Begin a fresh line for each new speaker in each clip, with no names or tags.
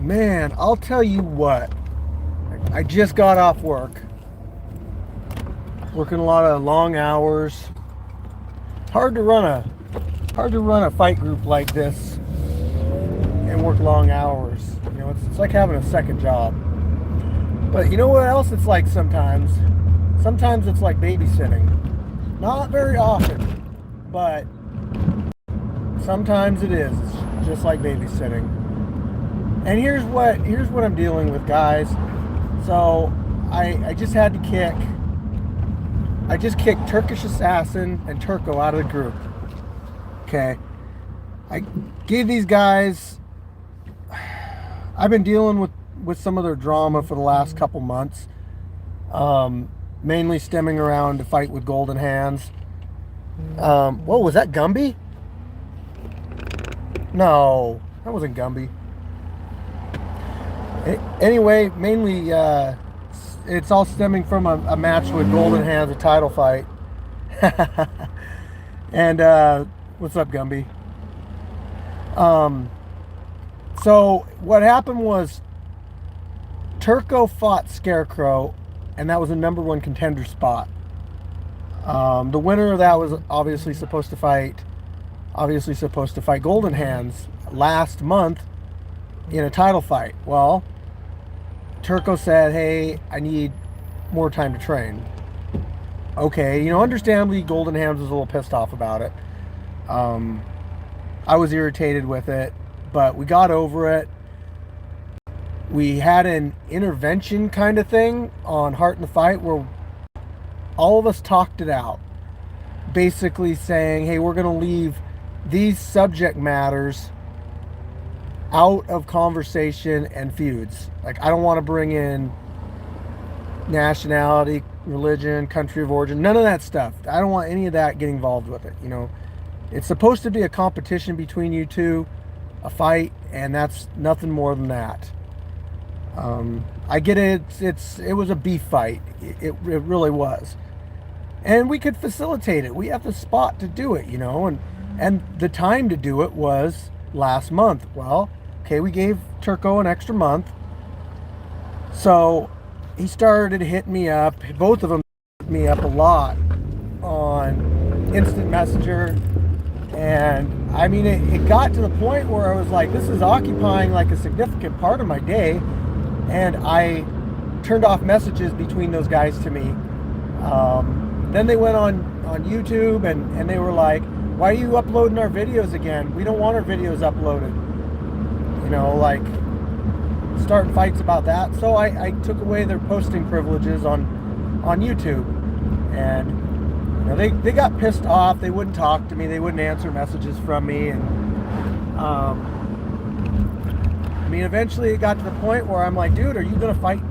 Man, I'll tell you what. I just got off work, working a lot of long hours. Hard to run a hard to run a fight group like this and work long hours. It's like having a second job. But you know what else it's like sometimes? Sometimes it's like babysitting. Not very often, but sometimes it is. It's just like babysitting. And here's what I'm dealing with, guys. So I just had to kick. I just kicked Turkish Assassin and Turco out of the group. Okay. I gave these guys. I've been dealing with some of their drama for the last couple months. Mainly stemming around a fight with Golden Hands. Whoa, was that Gumby? No, that wasn't Gumby. Anyway, mainly it's all stemming from a match with Golden Hands, a title fight. And what's up, Gumby? So what happened was Turco fought Scarecrow, and that was a number one contender spot. The winner of that was obviously supposed to fight Golden Hands last month in a title fight. Well, Turco said, "Hey, I need more time to train." Okay, understandably, Golden Hands was a little pissed off about it. I was irritated with it, but we got over it. We had an intervention kind of thing on Heart in the Fight where all of us talked it out, basically saying, hey, we're going to leave these subject matters out of conversation and feuds. Like, I don't want to bring in nationality, religion, country of origin, none of that stuff. I don't want any of that getting involved with it. It's supposed to be a competition between you two, a fight, and that's nothing more than that. I get it. It was a beef fight. It really was, and we could facilitate it. We have the spot to do it, and the time to do it was last month. Well, okay, we gave Turco an extra month, so he started hitting me up. Both of them hit me up a lot on Instant Messenger. And I mean, it got to the point where I was like, this is occupying like a significant part of my day. And I turned off messages between those guys to me. Then they went on YouTube and they were like, why are you uploading our videos again? We don't want our videos uploaded. Like starting fights about that. So I took away their posting privileges on YouTube. And they got pissed off. They wouldn't talk to me. They wouldn't answer messages from me. And eventually it got to the point where I'm like, dude, are you gonna fight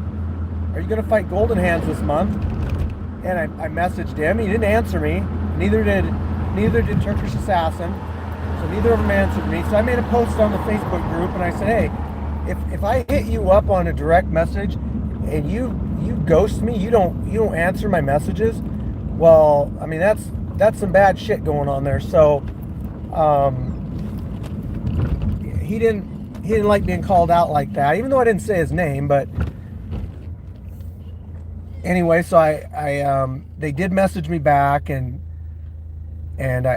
Golden Hands this month? And I messaged him. He didn't answer me. Neither did Turkish Assassin. So neither of them answered me. So I made a post on the Facebook group and I said, hey, if I hit you up on a direct message and you ghost me, you don't answer my messages. Well, I mean, that's some bad shit going on there. So, he didn't like being called out like that, even though I didn't say his name. But anyway, so they did message me back, and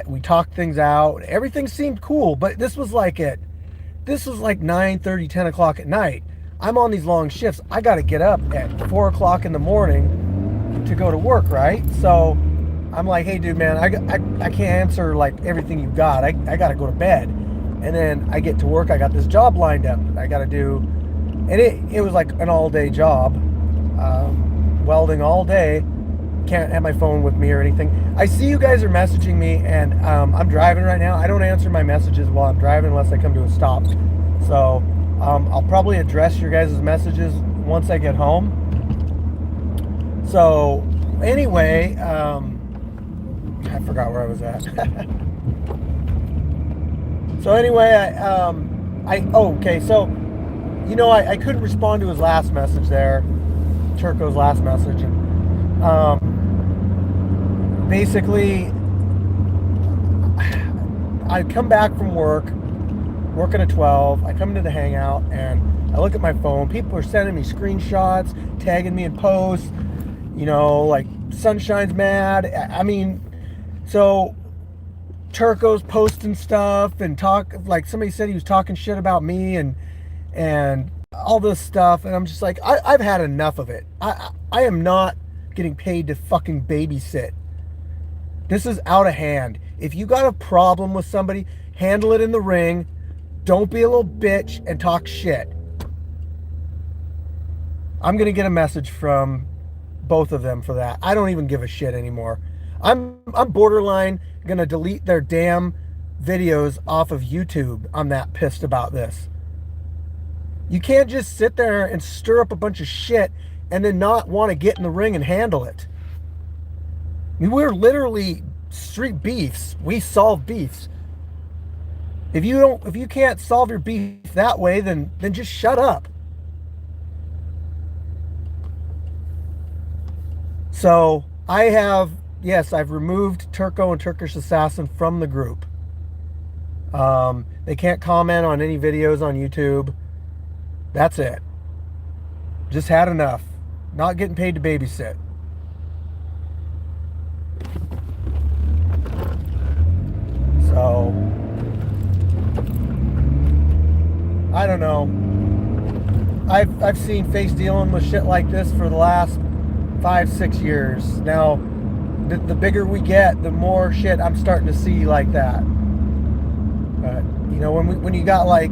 we talked things out. Everything seemed cool, but this was like 9:30, 10 o'clock at night. I'm on these long shifts. I got to get up at 4 o'clock in the morning to go to work, right? So I'm like, hey dude, man, I can't answer like everything you've got. I gotta go to bed. And then I get to work, I got this job lined up that I gotta do. And it was like an all-day job. Welding all day. Can't have my phone with me or anything. I see you guys are messaging me, and I'm driving right now. I don't answer my messages while I'm driving unless I come to a stop. So I'll probably address your guys' messages once I get home. So anyway, I forgot where I was at. So anyway, okay. So, I couldn't respond to his last message there, Turco's last message. And, basically, I come back from work working a 12. I come into the hangout and I look at my phone. People are sending me screenshots, tagging me in posts, like Sunshine's mad. I mean, so Turco's posting stuff and like somebody said he was talking shit about me and all this stuff, and I'm just like, I've had enough of it. I am not getting paid to fucking babysit. This is out of hand. If you got a problem with somebody, handle it in the ring. Don't be a little bitch and talk shit. I'm gonna get a message from both of them for that. I don't even give a shit anymore. I'm borderline gonna delete their damn videos off of YouTube. I'm that pissed about this. You can't just sit there and stir up a bunch of shit and then not want to get in the ring and handle it. I mean, we're literally street beefs. We solve beefs. If you can't solve your beef that way, then just shut up. So I've removed Turco and Turkish Assassin from the group. They can't comment on any videos on YouTube. That's it. Just had enough. Not getting paid to babysit. So, I don't know. I've seen Face dealing with shit like this for the last 5-6 years. Now, the bigger we get, the more shit I'm starting to see like that. But when you got like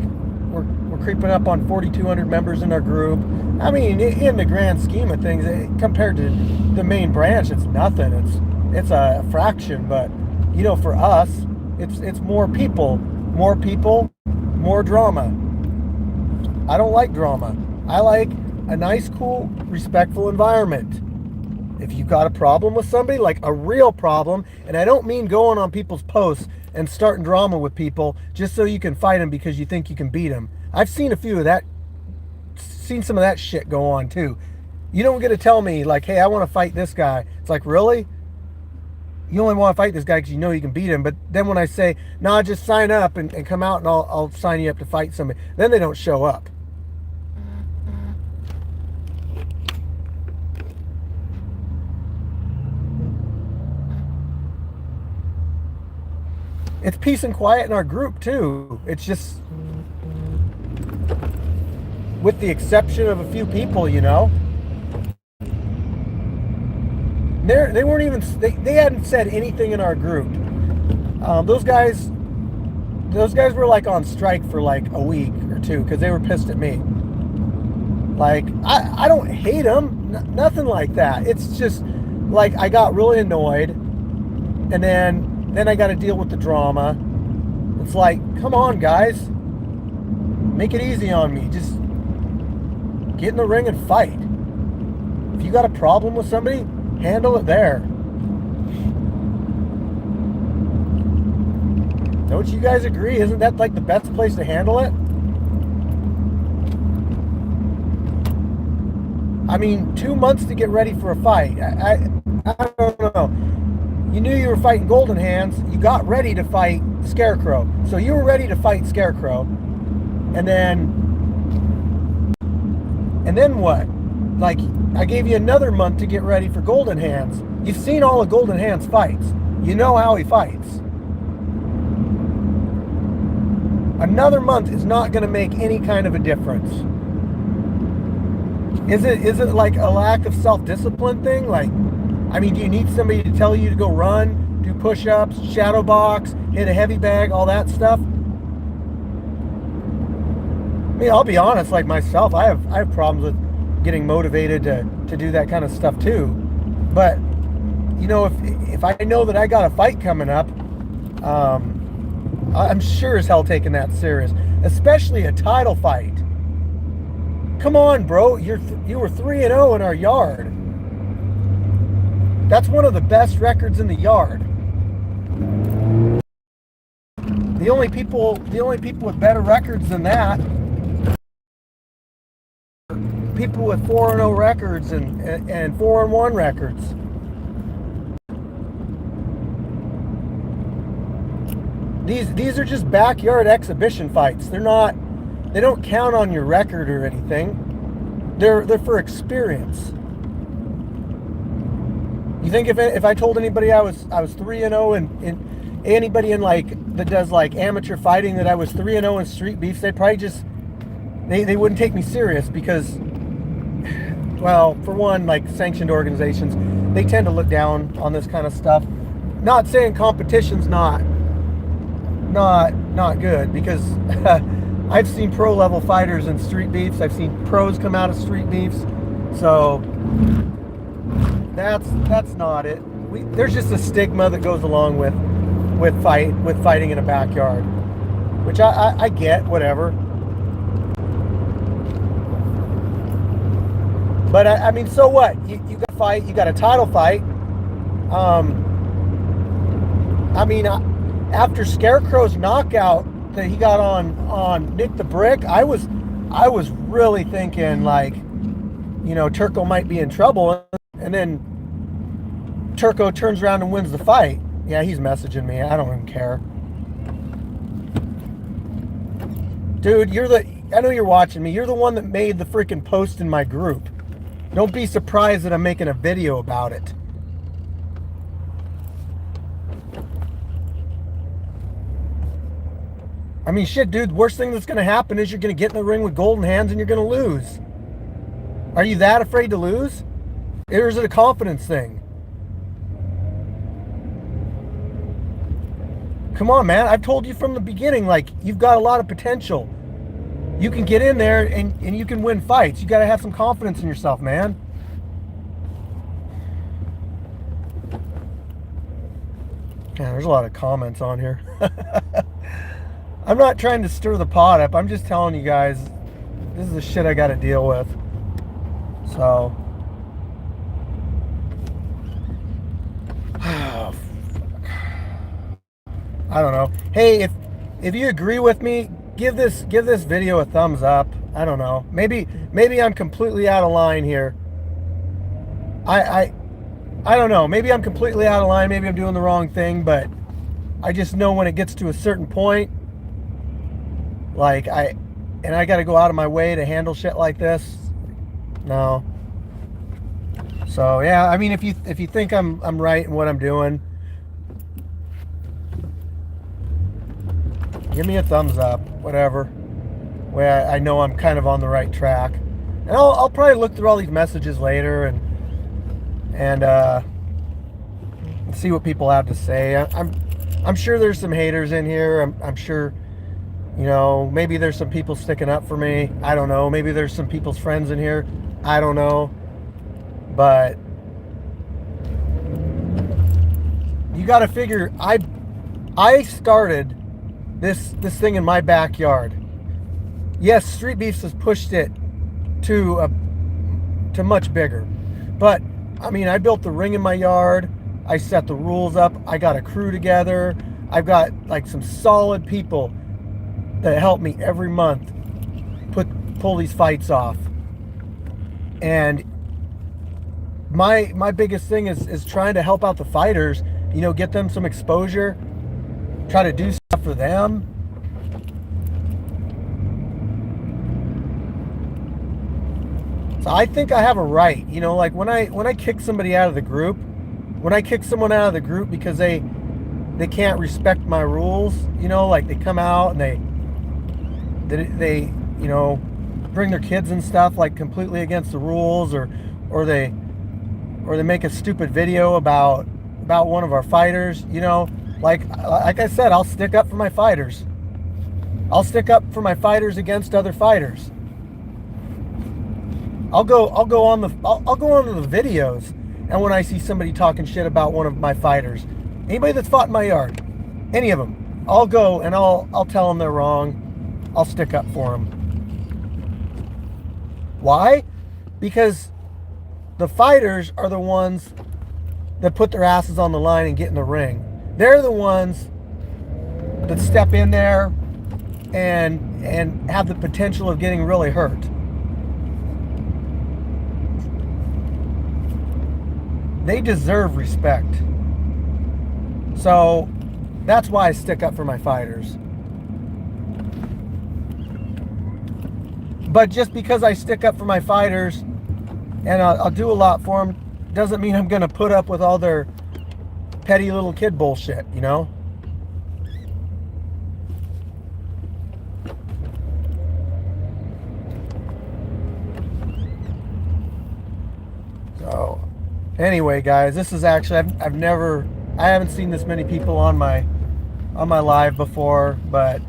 we're creeping up on 4,200 members in our group. I mean, in the grand scheme of things, compared to the main branch, it's nothing. It's a fraction. But for us, it's more people, more drama. I don't like drama. I like a nice, cool, respectful environment. If you've got a problem with somebody, like a real problem, and I don't mean going on people's posts and starting drama with people just so you can fight them because you think you can beat them. I've seen seen some of that shit go on too. You don't get to tell me like, hey, I want to fight this guy. It's like, really? You only want to fight this guy because you know you can beat him. But then when I say, nah, just sign up and come out and I'll sign you up to fight somebody, then they don't show up. It's peace and quiet in our group too. It's just, with the exception of a few people, they weren't even, they hadn't said anything in our group. Those guys were like on strike for like a week or two because they were pissed at me. Like, I don't hate them, nothing like that. It's just like I got really annoyed, and then I got to deal with the drama. It's like, come on, guys, make it easy on me. Just get in the ring and fight. If you got a problem with somebody, handle it there. Don't you guys agree? Isn't that like the best place to handle it? I mean, 2 months to get ready for a fight. I don't know. You knew you were fighting Golden Hands. You got ready to fight Scarecrow. So you were ready to fight Scarecrow. And then what? Like, I gave you another month to get ready for Golden Hands. You've seen all of Golden Hands' fights. You know how he fights. Another month is not going to make any kind of a difference. Is it like a lack of self-discipline thing? Like, I mean, do you need somebody to tell you to go run, do push-ups, shadow box, hit a heavy bag, all that stuff? I mean, I'll be honest, like myself, I have problems with getting motivated to do that kind of stuff too. But, if I know that I got a fight coming up, I'm sure as hell taking that serious, especially a title fight. Come on, bro, you were 3-0 in our yard. That's one of the best records in the yard. The only people with better records than that, people with 4-0 records and 4-1 records. These are just backyard exhibition fights. They don't count on your record or anything. They're for experience. You think if I told anybody I was 3-0 and anybody in that does amateur fighting that I was 3-0 in street beefs, they'd probably just they wouldn't take me serious because, well, for one, sanctioned organizations, they tend to look down on this kind of stuff. Not saying competition's not good, because I've seen pro level fighters in street beefs. I've seen pros come out of street beefs. So that's not it. There's just a stigma that goes along with fighting in a backyard, which I get, whatever. But I mean, so what? You got a fight. You got a title fight. I mean, after Scarecrow's knockout that he got on Nick the Brick, I was really thinking Turco might be in trouble, and then Turco turns around and wins the fight. Yeah, he's messaging me. I don't even care. Dude, I know you're watching me. You're the one that made the freaking post in my group. Don't be surprised that I'm making a video about it. I mean, shit, dude, worst thing that's going to happen is you're going to get in the ring with golden hands and you're going to lose. Are you that afraid to lose? Or is it a confidence thing? Come on, man. I've told you from the beginning, you've got a lot of potential. You can get in there and you can win fights. You got to have some confidence in yourself, man. Yeah, there's a lot of comments on here. I'm not trying to stir the pot up. I'm just telling you guys, this is the shit I got to deal with. So, oh, I don't know. Hey, if you agree with me, give this video a thumbs up. I don't know. Maybe I'm completely out of line here. I don't know. Maybe I'm completely out of line. Maybe I'm doing the wrong thing, but I just know when it gets to a certain point, I got to go out of my way to handle shit like this. No. So yeah, I mean, if you think I'm right in what I'm doing, give me a thumbs up, whatever. Way I know I'm kind of on the right track, and I'll probably look through all these messages later and see what people have to say. I'm sure there's some haters in here. I'm sure. Maybe there's some people sticking up for me. I don't know. Maybe there's some people's friends in here. I don't know. But you got to figure, I started this thing in my backyard. Yes, Street Beefs has pushed it to much bigger. But I mean, I built the ring in my yard. I set the rules up. I got a crew together. I've got some solid people that help me every month pull these fights off. And my biggest thing is trying to help out the fighters, get them some exposure, try to do stuff for them. So I think I have a right, when I kick somebody out of the group, when I kick someone out of the group because they can't respect my rules, they come out and they bring their kids and stuff completely against the rules, or they make a stupid video about one of our fighters, like I said, I'll stick up for my fighters. I'll stick up for my fighters against other fighters. I'll go onto the videos, and when I see somebody talking shit about one of my fighters, anybody that's fought in my yard, any of them, I'll go and I'll tell them they're wrong. I'll stick up for them. Why? Because the fighters are the ones that put their asses on the line and get in the ring. They're the ones that step in there and have the potential of getting really hurt. They deserve respect. So That's why I stick up for my fighters. But just because I stick up for my fighters and I'll do a lot for them doesn't mean I'm going to put up with all their petty little kid bullshit, you know? So, anyway, guys, this is actually I haven't seen this many people on my live before, but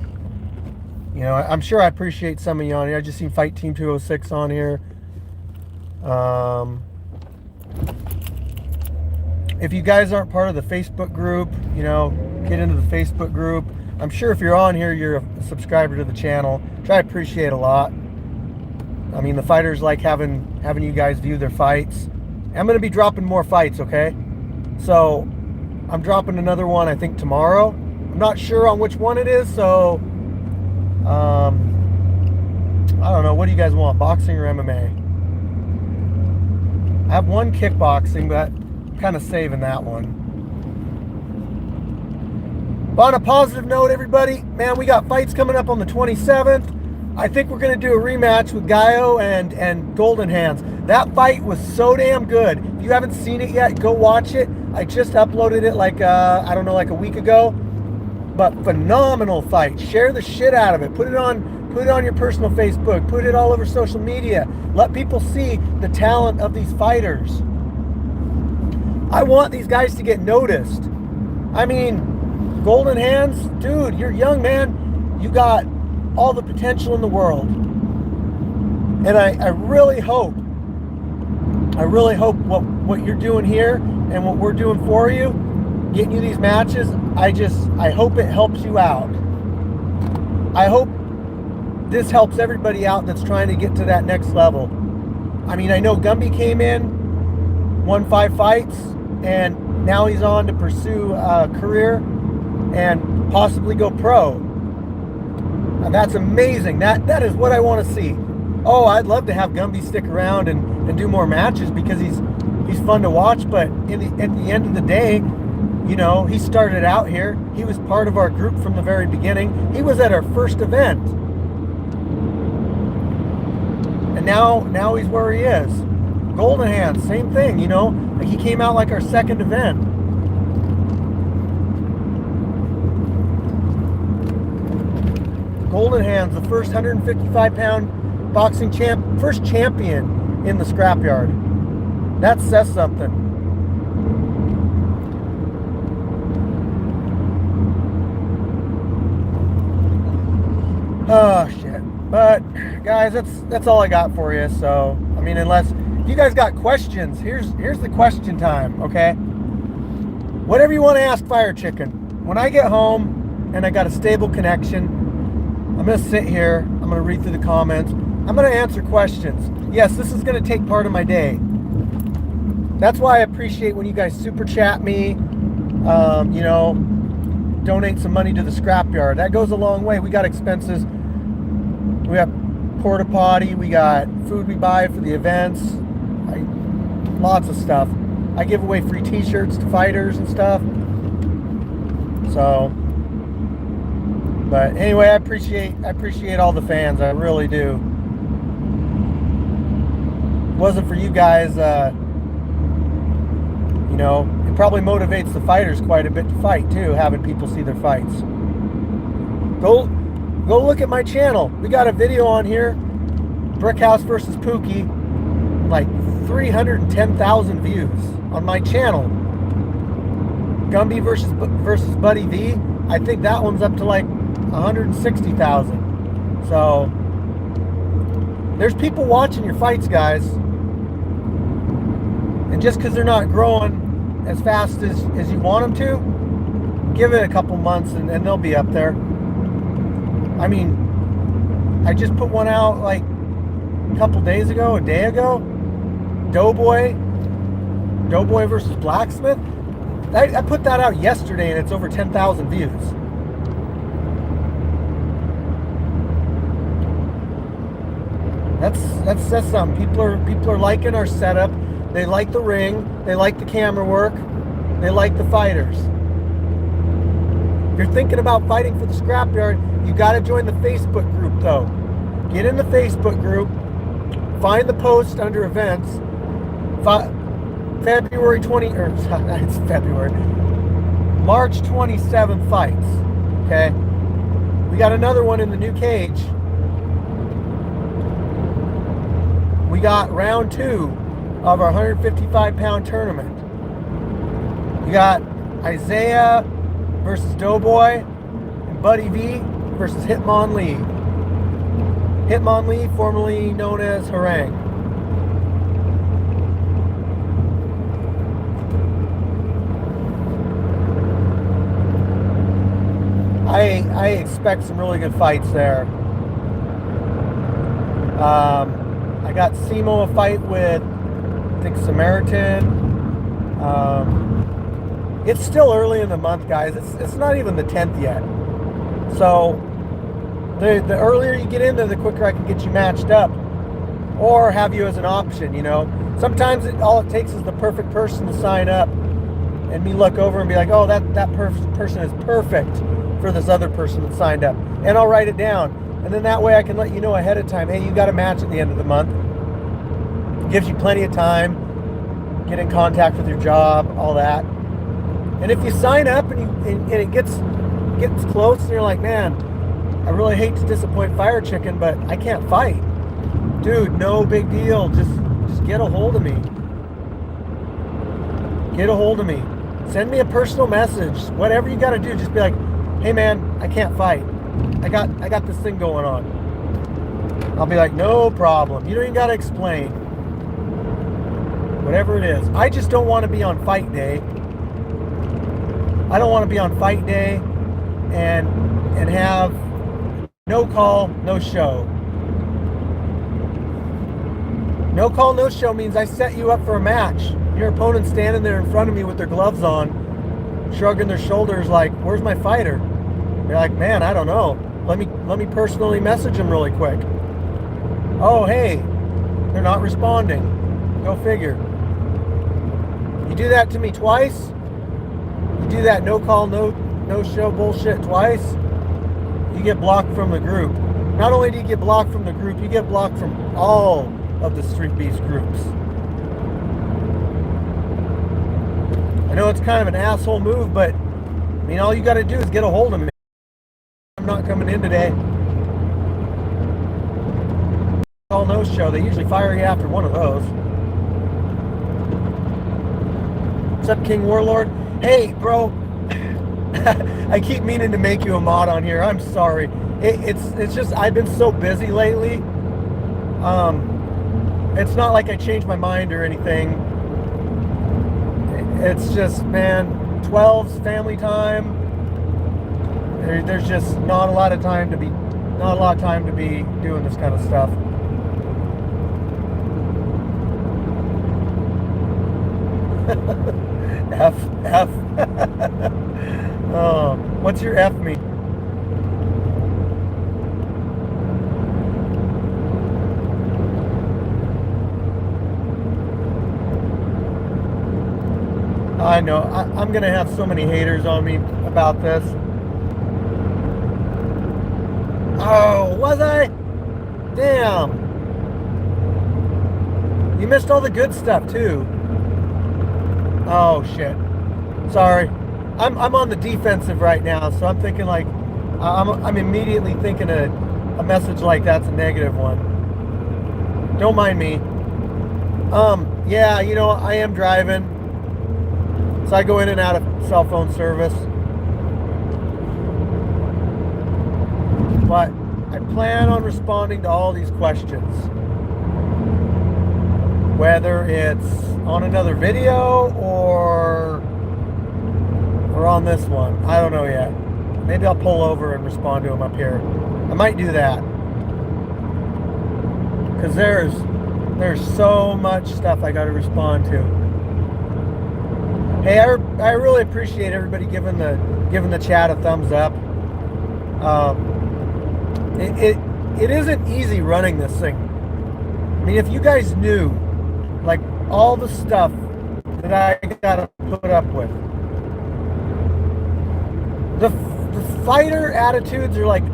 you know, I'm sure I appreciate some of you on here. I just seen Fight Team 206 on here. If you guys aren't part of the Facebook group, you know, get into the Facebook group. I'm sure if you're on here, you're a subscriber to the channel, which I appreciate a lot. I mean, the fighters like having you guys view their fights. I'm going to be dropping more fights, okay? So, I'm dropping another one, I think, tomorrow. I'm not sure on which one it is, so I don't know. What do you guys want, boxing or MMA? I have one kickboxing, but I'm kind of saving that one. But on a positive note, everybody, man, we got fights coming up on the 27th. I think we're going to do a rematch with Gallo and Golden Hands. That fight was so damn good. If you haven't seen it yet, go watch it. I just uploaded it like, I don't know, like a week ago. But phenomenal fight. Share the shit out of it. Put it on your personal Facebook. Put it all over social media. Let people see the talent of these fighters. I want these guys to get noticed. I mean, Golden Hands, dude, you're young, man. You got all the potential in the world. And I really hope what you're doing here and what we're doing for you, getting you these matches, I hope it helps you out. I hope this helps everybody out that's trying to get to that next level. I mean, I know Gumby came in, won 5 fights, and now he's on to pursue a career and possibly go pro. Now, that's amazing. That is what I want to see. Oh, I'd love to have Gumby stick around and do more matches because he's fun to watch, but at the end of the day, you know, he started out here. He was part of our group from the very beginning. He was at our first event. And now he's where he is. Golden Hands, same thing, you know. He came out like our second event. Golden Hands, the first 155-pound boxing first champion in the scrapyard. That says something. Oh shit. But guys, that's all I got for you. So I mean, unless you guys got questions, here's the question time, okay? Whatever you want to ask Fire Chicken. When I get home and I got a stable connection, I'm gonna sit here, I'm gonna read through the comments, I'm gonna answer questions. Yes, this is gonna take part of my day. That's why I appreciate when you guys super chat me, you know, donate some money to the scrapyard. That goes a long way. We got expenses. We got porta potty. We got food we buy for the events. Lots of stuff. I give away free t-shirts to fighters and stuff. So, but anyway, I appreciate all the fans. I really do. If it wasn't for you guys, you know, it probably motivates the fighters quite a bit to fight too, having people see their fights. Go look at my channel. We got a video on here, Brickhouse versus Pookie, like 310,000 views on my channel. Gumby versus Buddy V, I think that one's up to like 160,000. So there's people watching your fights, guys. And just because they're not growing as fast as you want them to, give it a couple months and they'll be up there. I mean, I just put one out like a couple days ago, a day ago. Doughboy versus Blacksmith. I put that out yesterday and it's over 10,000 views. That says something. People are liking our setup. They like the ring. They like the camera work. They like the fighters. you're thinking about fighting for the scrapyard, you got to join the Facebook group though. Get in the Facebook group, find the post under events, February 20, or it's February, March 27th fights, okay? We got another one in the new cage. We got round 2 of our 155-pound tournament. We got Isaiah versus Doughboy and Buddy V versus Hitmon Lee. Hitmon Lee, formerly known as Harang. I expect some really good fights there. I got Simo a fight with, I think, Samaritan. It's still early in the month, guys. It's not even the 10th yet. So the earlier you get in there, the quicker I can get you matched up or have you as an option, you know. Sometimes all it takes is the perfect person to sign up and me look over and be like, oh, that person is perfect for this other person that signed up. And I'll write it down. And then that way I can let you know ahead of time, hey, you got a match at the end of the month. It gives you plenty of time, get in contact with your job, all that. And if you sign up and it gets close and you're like, man, I really hate to disappoint Fire Chicken, but I can't fight. Dude, no big deal. Just get a hold of me. Get a hold of me. Send me a personal message. Whatever you got to do, just be like, hey man, I can't fight. I got this thing going on. I'll be like, no problem. You don't even got to explain. Whatever it is. I just don't want to be on fight day. I don't want to be on fight day and have no call, no show. No call, no show means I set you up for a match. Your opponent's standing there in front of me with their gloves on, shrugging their shoulders like, where's my fighter? You're like, man, I don't know. Let me personally message them really quick. Oh, hey, they're not responding. Go figure. You do that to me twice, you do that no call, no show bullshit twice, you get blocked from the group. Not only do you get blocked from the group, you get blocked from all of the Street Beast groups. I know it's kind of an asshole move, but I mean, all you got to do is get a hold of me. I'm not coming in today. Call no show. They usually fire you after one of those. What's up, King Warlord? Hey, bro. I keep meaning to make you a mod on here. I'm sorry. It's just I've been so busy lately. It's not like I changed my mind or anything. It's just, man, 12's family time. There's just not a lot of time to be doing this kind of stuff. F. Oh, what's your F mean? I know. I'm going to have so many haters on me about this. Oh, was I? Damn. You missed all the good stuff, too. Oh, shit. Sorry. I'm on the defensive right now, so I'm thinking like, I'm immediately thinking a message like that's a negative one. Don't mind me. Yeah, you know, I am driving. So I go in and out of cell phone service. But I plan on responding to all these questions. Whether it's on another video or on this one. I don't know yet. Maybe I'll pull over and respond to them up here. I might do that. Because there's so much stuff I got to respond to. Hey, I really appreciate everybody giving the chat a thumbs up. It isn't easy running this thing. I mean, if you guys knew, like, all the stuff that I gotta put up with, the fighter attitudes are like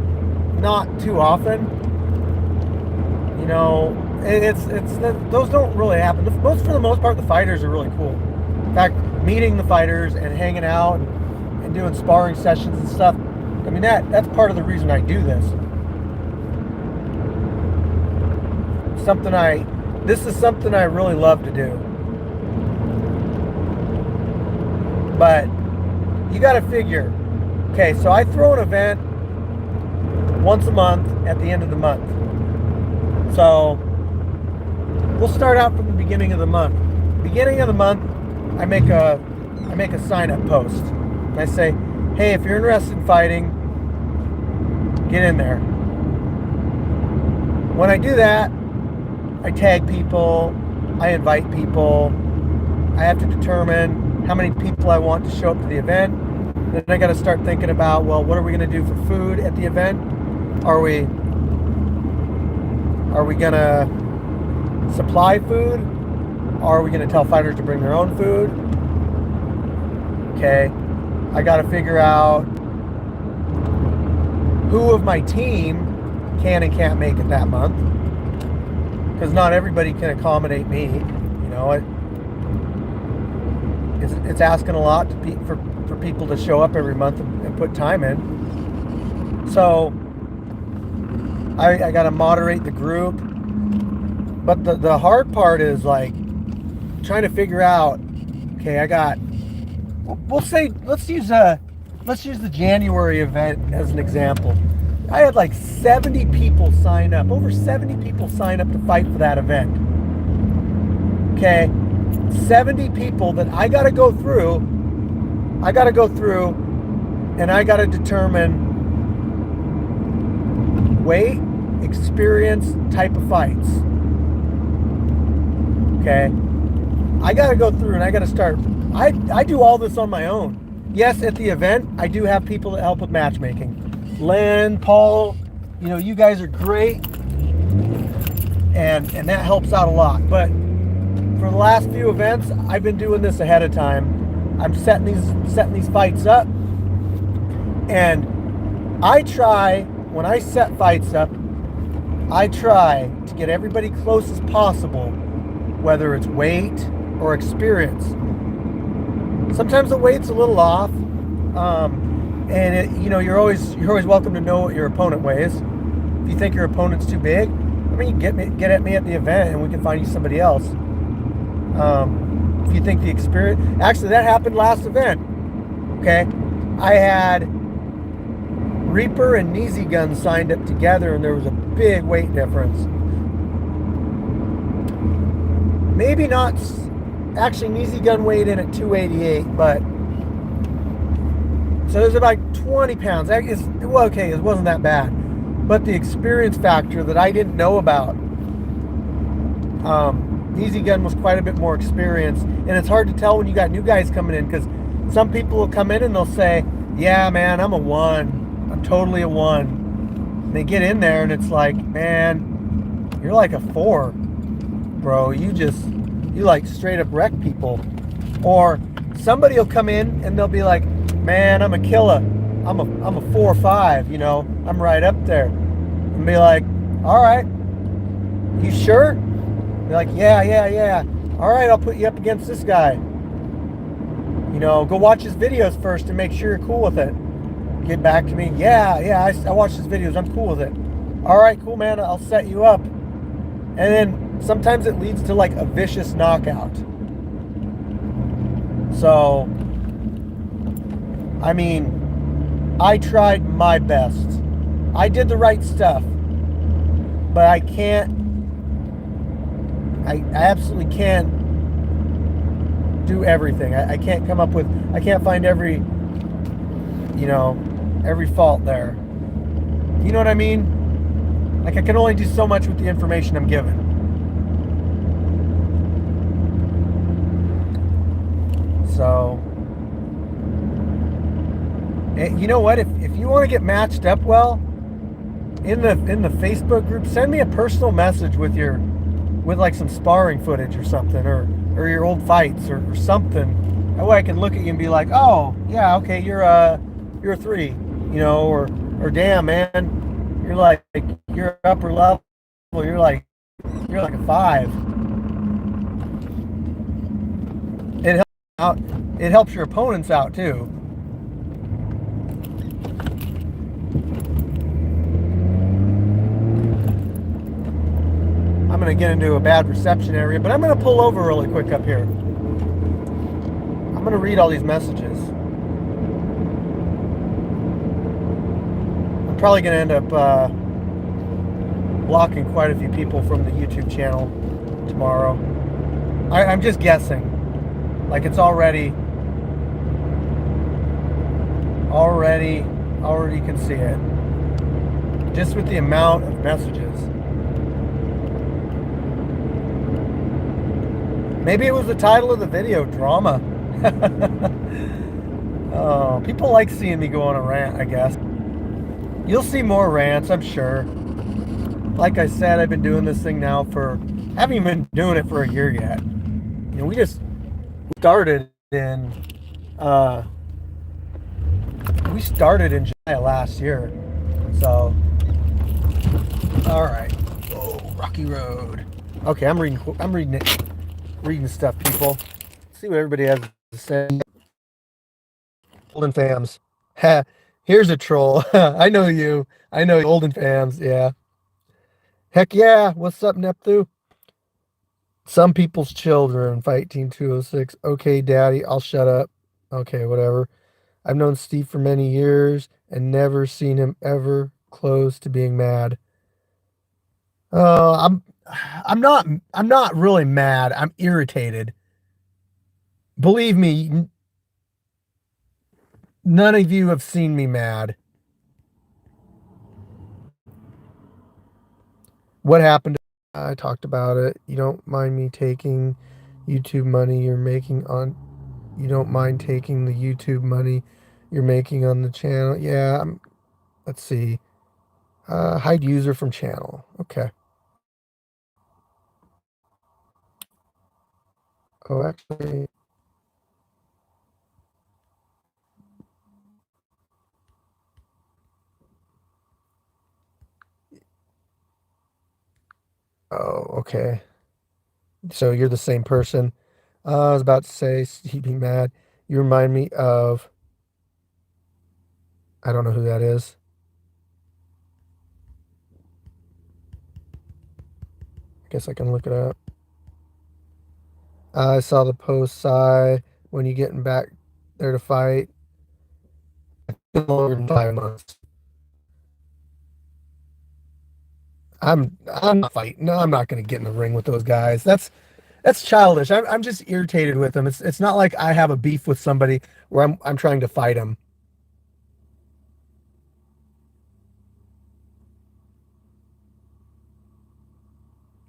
not too often. You know, those don't really happen. For the most part, the fighters are really cool. In fact, meeting the fighters and hanging out and doing sparring sessions and stuff. I mean, that's part of the reason I do this. This is something I really love to do. But you got to figure, okay, so I throw an event once a month at the end of the month. So we'll start out from the beginning of the month. Beginning of the month, I make a sign-up post. And I say, hey, if you're interested in fighting, get in there. When I do that, I tag people, I invite people. I have to determine how many people I want to show up to the event. Then I got to start thinking about, well, what are we going to do for food at the event? Are we going to supply food? Are we going to tell fighters to bring their own food? Okay, I got to figure out who of my team can and can't make it that month, because not everybody can accommodate me. You know, it's asking a lot for people to show up every month and put time in. So I got to moderate the group. But the hard part is like trying to figure out, okay, let's use the January event as an example. I had like 70 people sign up, over 70 people sign up to fight for that event. Okay, 70 people that I got to go through, and I got to determine weight, experience, type of fights. Okay, I got to go through and I got to start. I do all this on my own. Yes, at the event, I do have people that help with matchmaking. Len, Paul, you know, you guys are great, and that helps out a lot. But for the last few events, I've been doing this ahead of time. I'm setting these fights up, and when I set fights up, I try to get everybody close as possible, whether it's weight or experience. Sometimes the weight's a little off, and you're always welcome to know what your opponent weighs. If you think your opponent's too big, I mean, get at me at the event, and we can find you somebody else. If you think the experience, actually that happened last event. Okay, I had Reaper and Kneesy Gun signed up together, and there was a big weight difference. Maybe not. Actually, Kneesy Gun weighed in at 288, but so there's about 20 pounds. It wasn't that bad, but the experience factor that I didn't know about. Kneesy Gun was quite a bit more experienced, and it's hard to tell when you got new guys coming in, because some people will come in and they'll say, "Yeah, man, I'm a 1. I'm totally a 1." And they get in there and it's like, "Man, you're like a 4, bro. You like straight up wreck people." Or somebody will come in and they'll be like, "Man, I'm a killer. I'm a 4 or 5, you know, I'm right up there." And be like, "All right, you sure?" Be like, yeah. All right, I'll put you up against this guy. You know, go watch his videos first and make sure you're cool with it. Get back to me. Yeah, I watched his videos. I'm cool with it. All right, cool, man. I'll set you up. And then sometimes it leads to like a vicious knockout. So, I mean, I tried my best. I did the right stuff. But I absolutely can't do everything. I can't find every fault there. You know what I mean? Like, I can only do so much with the information I'm given. So, you know what? If you want to get matched up well in the Facebook group, send me a personal message with like some sparring footage or something, or your old fights or something. That way I can look at you and be like, "Oh, yeah, okay, you're a 3. or damn man, you're like you're upper level, you're like a five. It helps out. It helps your opponents out too. I'm gonna get into a bad reception area, but I'm gonna pull over really quick up here. I'm gonna read all these messages. I'm probably gonna end up blocking quite a few people from the YouTube channel tomorrow. I'm just guessing. Like it's already can see it. Just with the amount of messages. Maybe it was the title of the video, drama. Oh, people like seeing me go on a rant, I guess. You'll see more rants, I'm sure. Like I said, I've been doing this thing now haven't even been doing it for a year yet. We just started in, uh, we started in July last year. So, all right. Oh, rocky road. Okay, I'm reading stuff, people. Let's see what everybody has to say. Olden fams. Ha, here's a troll. I know you. I know you, Olden fams. Yeah. Heck yeah. What's up, Nepthu? Some people's children. Fight Team 206. Okay, Daddy. I'll shut up. Okay, whatever. I've known Steve for many years and never seen him ever close to being mad. Uh, I'm I'm not really mad. I'm irritated. Believe me, none of you have seen me mad. What happened? I talked about it. You don't mind me taking YouTube money you're making on. You don't mind taking the YouTube money you're making on the channel. Yeah. Let's see. Hide user from channel. Okay. Oh, actually. Oh, okay. So you're the same person. I was about to say, Steve being mad. You remind me of. I don't know who that is. I guess I can look it up. I saw the post, Sigh, when you getting back there to fight. Longer than 5 months. I'm not fighting. No, I'm not going to get in the ring with those guys. That's childish. I'm just irritated with them. It's not like I have a beef with somebody where I'm trying to fight them.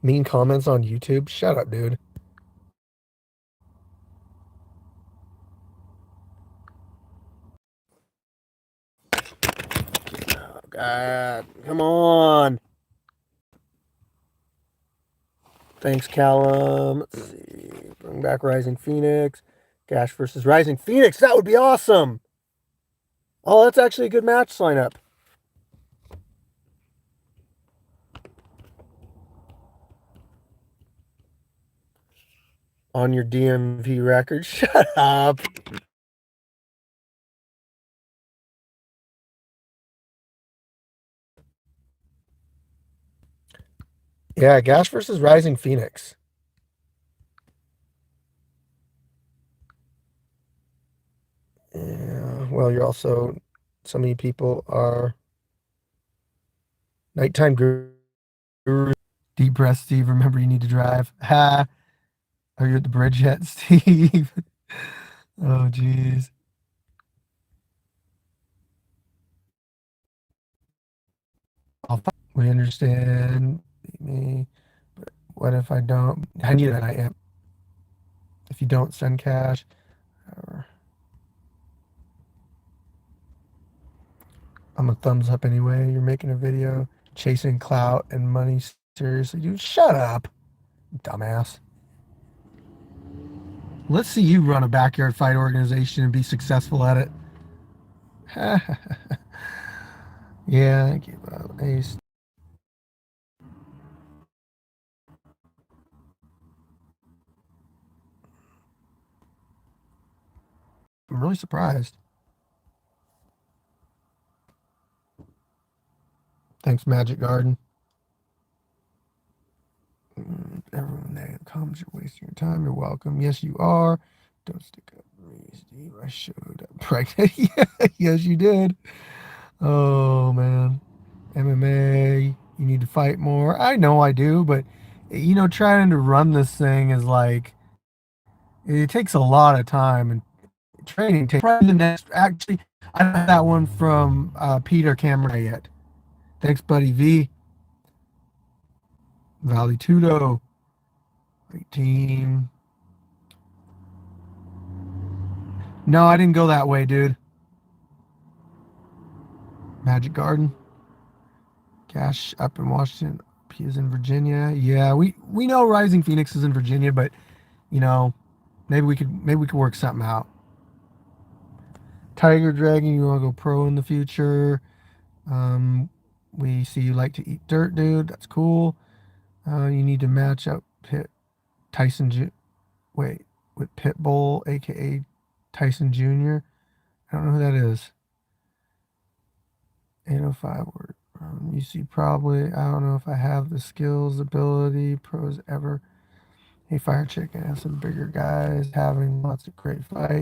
Mean comments on YouTube. Shut up, dude. Oh God, come on. Thanks, Callum. Let's see. Bring back Rising Phoenix. Gash versus Rising Phoenix. That would be awesome. Oh, that's actually a good match lineup. On your DMV record. Shut up. Yeah, Gash versus Rising Phoenix. Yeah, well, you're also. So many people are nighttime guru. Deep breath, Steve. Remember, you need to drive. Ha. Are you at the bridge yet, Steve? Oh, jeez. We understand me. But what if I don't? I need an IM. If you don't send cash, or I'm a thumbs up anyway. You're making a video chasing clout and money. Seriously, dude, shut up, dumbass. Let's see you run a backyard fight organization and be successful at it. Yeah, I gave up. Ace. I'm really surprised. Thanks, Magic Garden. Everyone that comes, you're wasting your time. You're welcome. Yes, you are. Don't stick up for me, Steve. I showed up pregnant. Yeah, yes, you did. Oh, man. MMA, you need to fight more. I know I do, but, trying to run this thing is like, it takes a lot of time and training. Probably the next, actually, I don't have that one from Peter Cameron yet. Thanks, buddy. V. Valley Tudo. Team. No, I didn't go that way, dude. Magic Garden. Cash up in Washington. P is in Virginia. Yeah, we know Rising Phoenix is in Virginia, but you know, maybe we could work something out. Tiger Dragon, you want to go pro in the future? Um, we see you like to eat dirt, dude. That's cool. You need to match up Pit Tyson. Wait, with Pitbull, aka Tyson Jr. I don't know who that is. 805 word. You see, probably. I don't know if I have the skills, ability, pros ever. Hey, Fire Chicken has some bigger guys having lots of great fights.